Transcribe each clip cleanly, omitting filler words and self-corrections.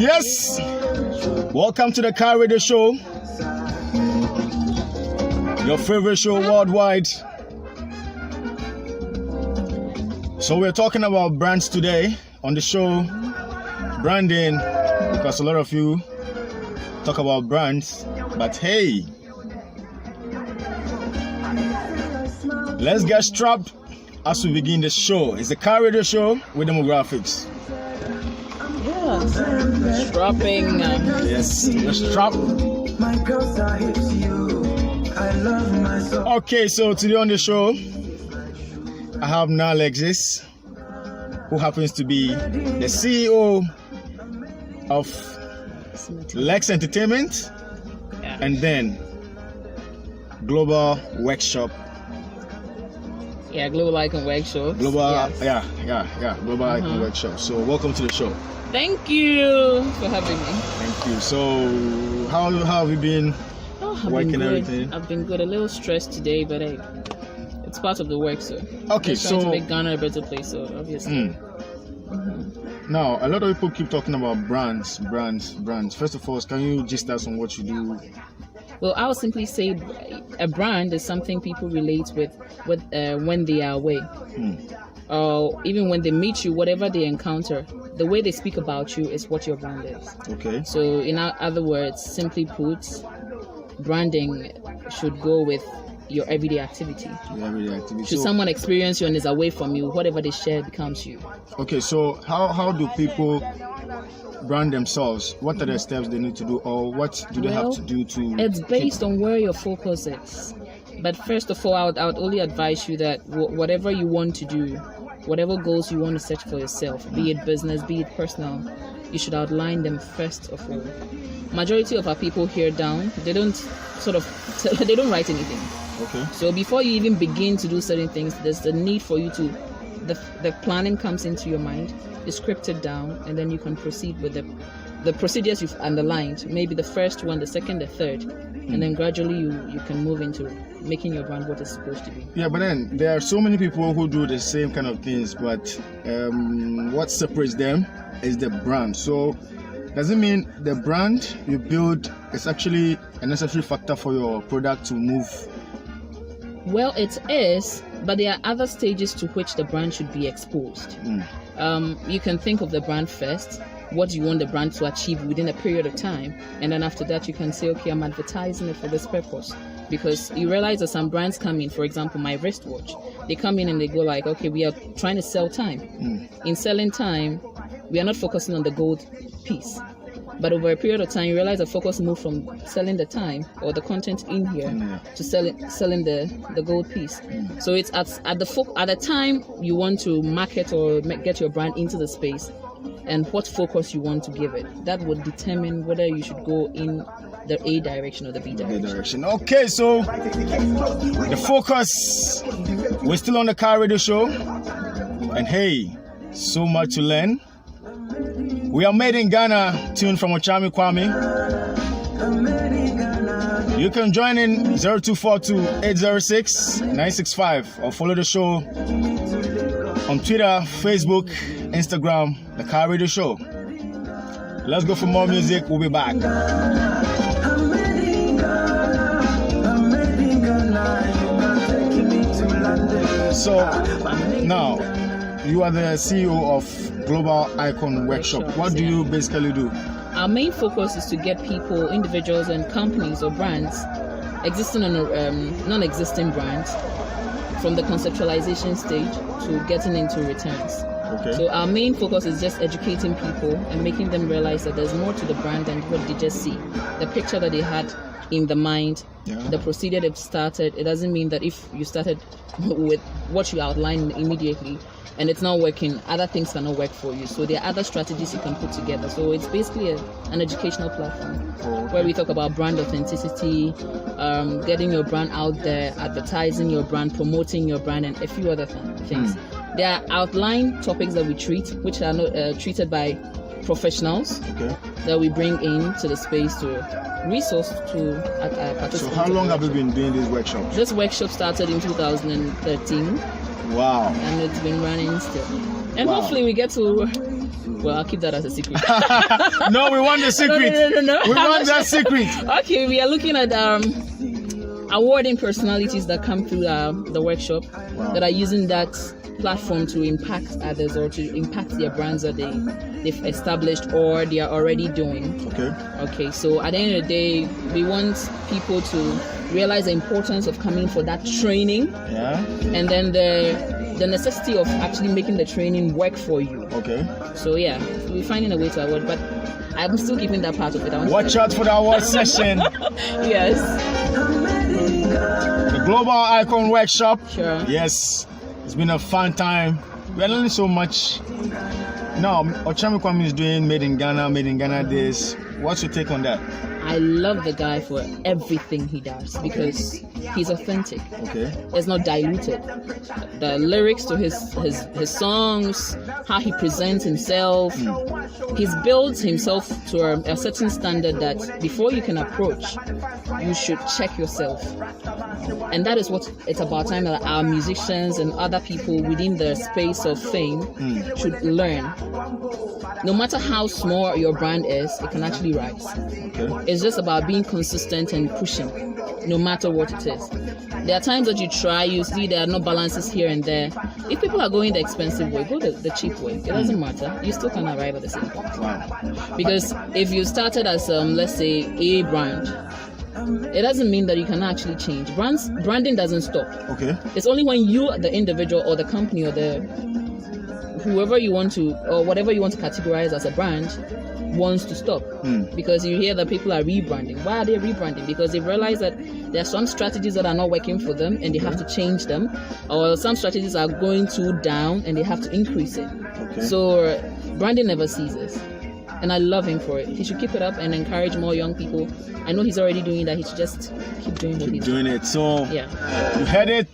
Yes! Welcome to the Car Radio Show, your favorite show worldwide. So we're talking about brands today on the show, branding, because a lot of you talk about brands, but hey, let's get strapped as we begin the show. It's the Car Radio Show with demographics. Strapping. Yes, the strap. Okay, so today on the show, I have Naana Lexis, who happens to be the CEO of Lex Entertainment, and then Global Workshop. Yeah, Global Icon Workshop. Global, yes. Global Icon Workshop. So welcome to the show. Thank you for having me. Thank you. So how have you been? Working everything? I've been good. A little stressed today, but hey, it's part of the work. So okay, trying to make Ghana a better place. So obviously. Now, a lot of people keep talking about brands. First of all, can you gist us on what you do? Well, I would simply say a brand is something people relate with when they are away. Or even when they meet you, whatever they encounter, the way they speak about you is what your brand is. Okay. So in other words, simply put, branding should go with your everyday activity. Should someone experience you and is away from you, whatever they share becomes you. Okay, so how do people brand themselves? What are the steps they need to do, or what do they have to do to... It's based on where your focus is. But first of all, I would only advise you that whatever you want to do, whatever goals you want to set for yourself, be it business, be it personal, you should outline them first of all. Majority of our people here down, they don't write anything. Okay. So before you even begin to do certain things, there's the need for you to, the planning comes into your mind, you script it down, and then you can proceed with the procedures you've underlined, maybe the first one, the second, the third, and then gradually you can move into making your brand what it's supposed to be. Yeah, but then there are so many people who do the same kind of things, but what separates them is the brand. So does it mean the brand you build is actually a necessary factor for your product to move? Well, it is, but there are other stages to which the brand should be exposed. You can think of the brand first. What do you want the brand to achieve within a period of time? And then after that, you can say, okay, I'm advertising it for this purpose. Because you realize that some brands come in, for example, my wristwatch. They come in and they go like, okay, we are trying to sell time. In selling time, we are not focusing on the gold piece. But over a period of time, you realize the focus moved from selling the time or the content in here to selling the gold piece. So it's at the time you want to market or get your brand into the space, and what focus you want to give it. That would determine whether you should go in the A direction or the B direction. Okay, so the focus, we're still on the Car Radio Show, and hey, so much to learn. We are made in Ghana, tuned from Ochami Kwame. You can join in 0242-806-965 or follow the show on Twitter, Facebook, Instagram, The Car Radio Show. Let's go for more music. We'll be back. So, now, you are the CEO of Global Icon Workshop. What do you basically do? Our main focus is to get people, individuals and companies or brands, existing and non-existing brands, from the conceptualization stage to getting into returns. Okay. So our main focus is just educating people and making them realize that there's more to the brand than what they just see. The picture that they had in the mind, the procedure they've started, it doesn't mean that if you started with what you outlined immediately and it's not working, other things cannot work for you. So there are other strategies you can put together. So it's basically an educational platform where we talk about brand authenticity, getting your brand out there, advertising your brand, promoting your brand, and a few other things. There are outlined topics that we treat, which are not treated by professionals that we bring into the space to resource to participate. So how long have you been doing these workshops? This workshop started in 2013. Wow. And it's been running still. And hopefully we get to. Well, I'll keep that as a secret. No, we want the secret. No. We want that secret. Okay, we are looking at awarding personalities that come through the workshop that are using that platform to impact others or to impact their brands that they've established or they are already doing. Okay, so at the end of the day, we want people to realize the importance of coming for that training. Yeah. And then the necessity of actually making the training work for you. Okay. So yeah, we're finding a way to award, but I'm still keeping that part of it. Watch out for the award session. Yes. The Global Icon Workshop. Sure. Yes. It's been a fun time. We're learning so much. Now, Ochami Kwame is doing Made in Ghana this. What's your take on that? I love the guy for everything he does because he's authentic. Okay. It's not diluted. The lyrics to his songs, how he presents himself, he's built himself to a certain standard that before you can approach, you should check yourself. And that is what it's about time that our musicians and other people within the space of fame should learn. No matter how small your brand is, it can actually rise. Okay. It's just about being consistent and pushing, no matter what it is. There are times that you try, you see there are no balances here and there. If people are going the expensive way, go the cheap way. It doesn't matter. You still can arrive at the same point. Wow. Because if you started as, let's say, a brand, it doesn't mean that you can actually change. Branding doesn't stop. Okay. It's only when you, the individual or the company or whoever you want to, or whatever you want to categorize as a brand, wants to stop. Because you hear that people are rebranding. Why are they rebranding? Because they've realized that there are some strategies that are not working for them and they have to change them, or some strategies are going too down and they have to increase it. Okay. So branding never ceases. And I love him for it. He should keep it up and encourage more young people. I know he's already doing that. He should just keep doing what he's doing. So yeah, you heard it,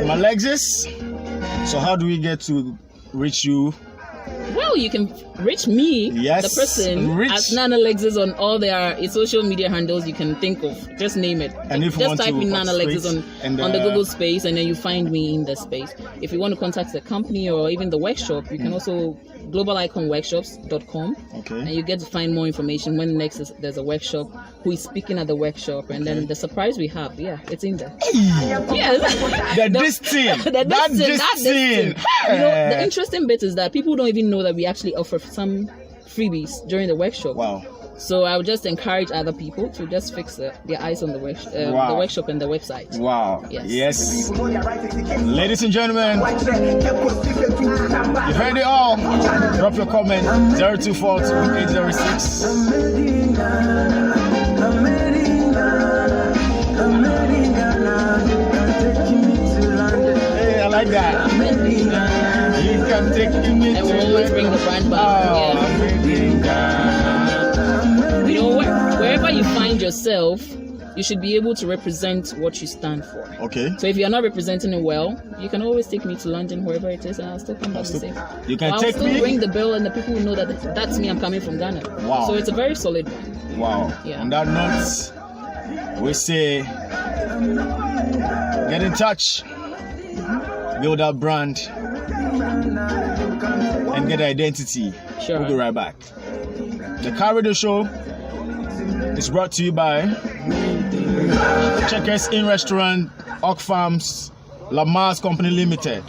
Naana Lexis. So how do we get to reach you? Well, you can reach me, yes, the person, at Naana Lexis on all their social media handles you can think of. Just name it. And if you just want type to in Naana Lexis on the Google space, and then you find me in the space. If you want to contact the company or even the workshop, you can also globaliconworkshops.com. Okay. And you get to find more information when next there's a workshop, who is speaking at the workshop, and then the surprise we have, it's in there. Yes. This thing. You know, the interesting bit is that people don't even know that we actually offer some freebies during the workshop. Wow. So I would just encourage other people to just fix their eyes on the workshop and the website. Wow. Yes. Ladies and gentlemen, you heard it all. Drop your comment 0242-806. Hey, I like that. You can take me. I will always bring the brand back. You know, wherever you find yourself, you should be able to represent what you stand for. Okay. So if you're not representing it well, you can always take me to London, wherever it is, and I'll still come back the same. You can I'll take still me. ring the bell, and the people will know that that's me. I'm coming from Ghana. Wow. So it's a very solid one. Wow. Yeah. On that note, we say, get in touch, build that brand, and get identity. Sure. We'll be right back. The Car Radio Show is brought to you by Checkers Inn Restaurant, Oak Farms, Lamar's Company Limited.